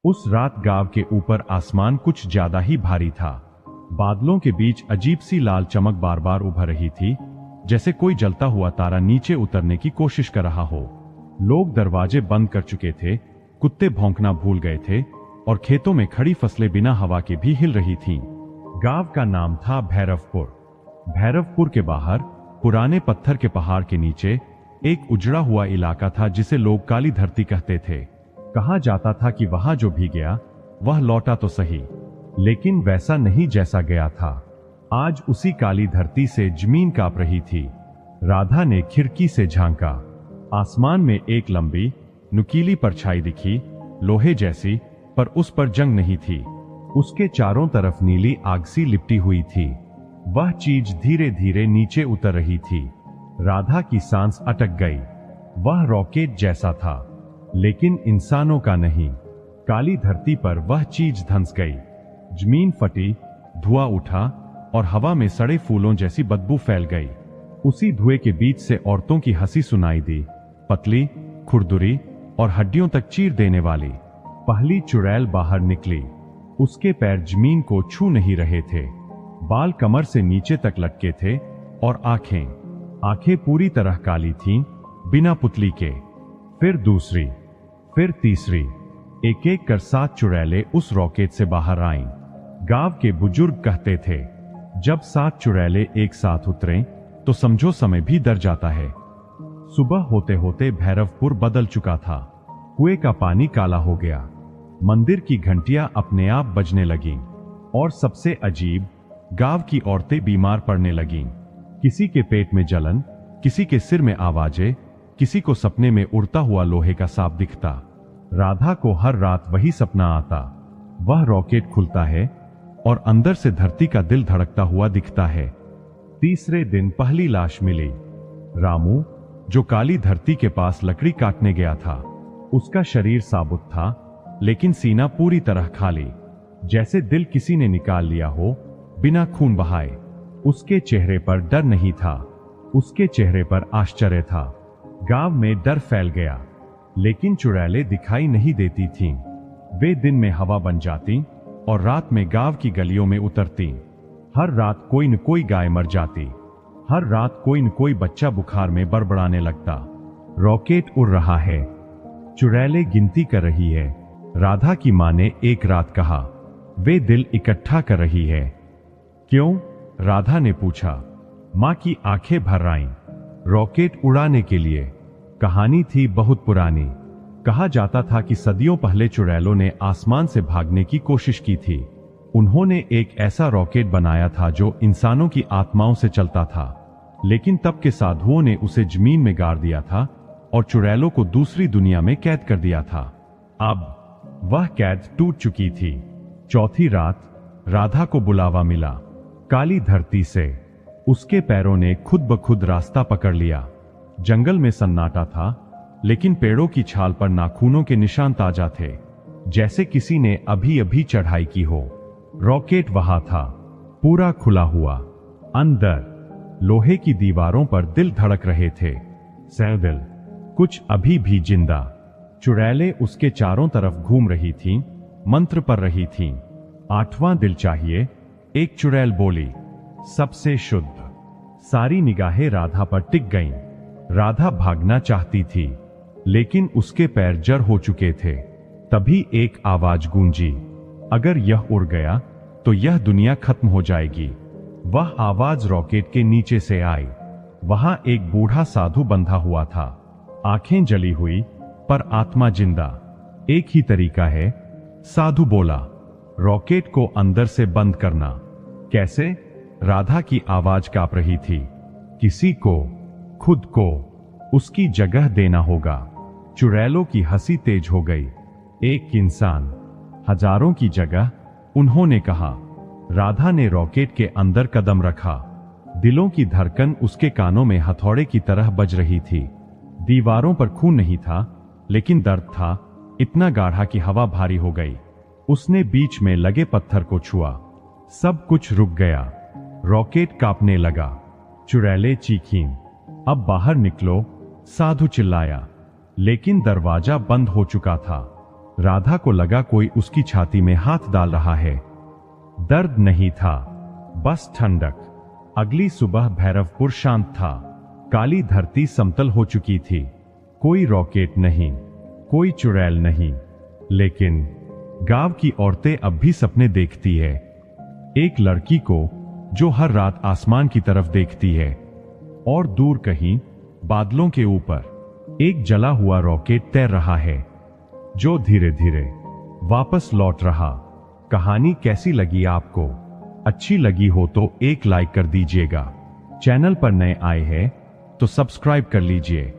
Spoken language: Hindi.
उस रात गांव के ऊपर आसमान कुछ ज्यादा ही भारी था। बादलों के बीच अजीब सी लाल चमक बार बार उभर रही थी, जैसे कोई जलता हुआ तारा नीचे उतरने की कोशिश कर रहा हो। लोग दरवाजे बंद कर चुके थे, कुत्ते भौंकना भूल गए थे और खेतों में खड़ी फसलें बिना हवा के भी हिल रही थीं। गांव का नाम था भैरवपुर। भैरवपुर के बाहर पुराने पत्थर के पहाड़ के नीचे एक उजड़ा हुआ इलाका था जिसे लोग काली धरती कहते थे। कहा जाता था कि वहां जो भी गया वह लौटा तो सही, लेकिन वैसा नहीं जैसा गया था। आज उसी काली धरती से जमीन कांप रही थी। राधा ने खिड़की से झांका। आसमान में एक लंबी नुकीली परछाई दिखी, लोहे जैसी, पर उस पर जंग नहीं थी। उसके चारों तरफ नीली आग सी लिपटी हुई थी। वह चीज धीरे धीरे नीचे उतर रही थी। राधा की सांस अटक गई। वह रॉकेट जैसा था, लेकिन इंसानों का नहीं। काली धरती पर वह चीज धंस गई। जमीन फटी, धुआं उठा और हवा में सड़े फूलों जैसी बदबू फैल गई। उसी धुएं के बीच से औरतों की हंसी सुनाई दी, पतली, खुरदुरी और हड्डियों तक चीर देने वाली। पहली चुड़ैल बाहर निकली। उसके पैर जमीन को छू नहीं रहे थे। बाल कमर से नीचे तक लटके थे और आंखें पूरी तरह काली थीं, बिना पुतली के। फिर दूसरी, फिर तीसरी, एक एक कर 7 चुड़ैलें उस रॉकेट से बाहर आईं। गांव के बुजुर्ग कहते थे, जब 7 चुड़ैलें एक साथ उतरें तो समझो समय भी डर जाता है। सुबह होते होते भैरवपुर बदल चुका था। कुएं का पानी काला हो गया, मंदिर की घंटियां अपने आप बजने लगीं और सबसे अजीब, गांव की औरतें बीमार पड़ने लगीं। किसी के पेट में जलन, किसी के सिर में आवाजें, किसी को सपने में उड़ता हुआ लोहे का सांप दिखता। राधा को हर रात वही सपना आता। वह रॉकेट खुलता है और अंदर से धरती का दिल धड़कता हुआ दिखता है। तीसरे दिन पहली लाश मिली। रामू, जो काली धरती के पास लकड़ी काटने गया था। उसका शरीर साबुत था, लेकिन सीना पूरी तरह खाली, जैसे दिल किसी ने निकाल लिया हो, बिना खून बहाए। उसके चेहरे पर डर नहीं था, उसके चेहरे पर आश्चर्य था। गांव में डर फैल गया, लेकिन चुड़ैलें दिखाई नहीं देती थीं। वे दिन में हवा बन जाती और रात में गांव की गलियों में उतरती। हर रात कोई न कोई गाय मर जाती। हर रात कोई न कोई बच्चा बुखार में बड़बड़ाने लगता। रॉकेट उड़ रहा है, चुड़ैलें गिनती कर रही है। राधा की मां ने एक रात कहा, वे दिल इकट्ठा कर रही है। क्यों? राधा ने पूछा। मां की आंखें भर आईं। रॉकेट उड़ाने के लिए। कहानी थी बहुत पुरानी। कहा जाता था कि सदियों पहले चुड़ैलों ने आसमान से भागने की कोशिश की थी। उन्होंने एक ऐसा रॉकेट बनाया था जो इंसानों की आत्माओं से चलता था, लेकिन तब के साधुओं ने उसे जमीन में गाड़ दिया था और चुड़ैलों को दूसरी दुनिया में कैद कर दिया था। अब वह कैद टूट चुकी थी। चौथी रात राधा को बुलावा मिला, काली धरती से। उसके पैरों ने खुद ब खुद रास्ता पकड़ लिया। जंगल में सन्नाटा था, लेकिन पेड़ों की छाल पर नाखूनों के निशान ताजा थे, जैसे किसी ने अभी अभी चढ़ाई की हो। रॉकेट वहां था, पूरा खुला हुआ। अंदर लोहे की दीवारों पर दिल धड़क रहे थे, दिल, कुछ अभी भी जिंदा। चुड़ैलें उसके चारों तरफ घूम रही थीं, मंत्र पढ़ रही थीं। 8वां दिल चाहिए, एक चुड़ैल बोली, सबसे शुद्ध। सारी निगाहें राधा पर टिक गईं। राधा भागना चाहती थी, लेकिन उसके पैर जड़ हो चुके थे। तभी एक आवाज गूंजी, अगर यह उड़ गया तो यह दुनिया खत्म हो जाएगी। वह आवाज रॉकेट के नीचे से आई। वहां एक बूढ़ा साधु बंधा हुआ था, आंखें जली हुई पर आत्मा जिंदा। एक ही तरीका है, साधु बोला, रॉकेट को अंदर से बंद करना। कैसे? राधा की आवाज कांप रही थी। किसी को, खुद को उसकी जगह देना होगा। चुड़ैलों की हंसी तेज हो गई। एक इंसान, हजारों की जगह, उन्होंने कहा। राधा ने रॉकेट के अंदर कदम रखा। दिलों की धड़कन उसके कानों में हथौड़े की तरह बज रही थी। दीवारों पर खून नहीं था, लेकिन दर्द था, इतना गाढ़ा कि हवा भारी हो गई। उसने बीच में लगे पत्थर को छुआ। सब कुछ रुक गया। रॉकेट कांपने लगा। चुड़ैलें चीखीं, अब बाहर निकलो, साधु चिल्लाया, लेकिन दरवाजा बंद हो चुका था। राधा को लगा कोई उसकी छाती में हाथ डाल रहा है। दर्द नहीं था, बस ठंडक। अगली सुबह भैरवपुर शांत था। काली धरती समतल हो चुकी थी। कोई रॉकेट नहीं, कोई चुड़ैल नहीं, लेकिन गांव की औरतें अब भी सपने देखती है। एक लड़की को जो हर रात आसमान की तरफ देखती है, और दूर कहीं बादलों के ऊपर एक जला हुआ रॉकेट तैर रहा है, जो धीरे धीरे वापस लौट रहा। कहानी कैसी लगी आपको? अच्छी लगी हो तो एक लाइक कर दीजिएगा। चैनल पर नए आए हैं तो सब्सक्राइब कर लीजिए।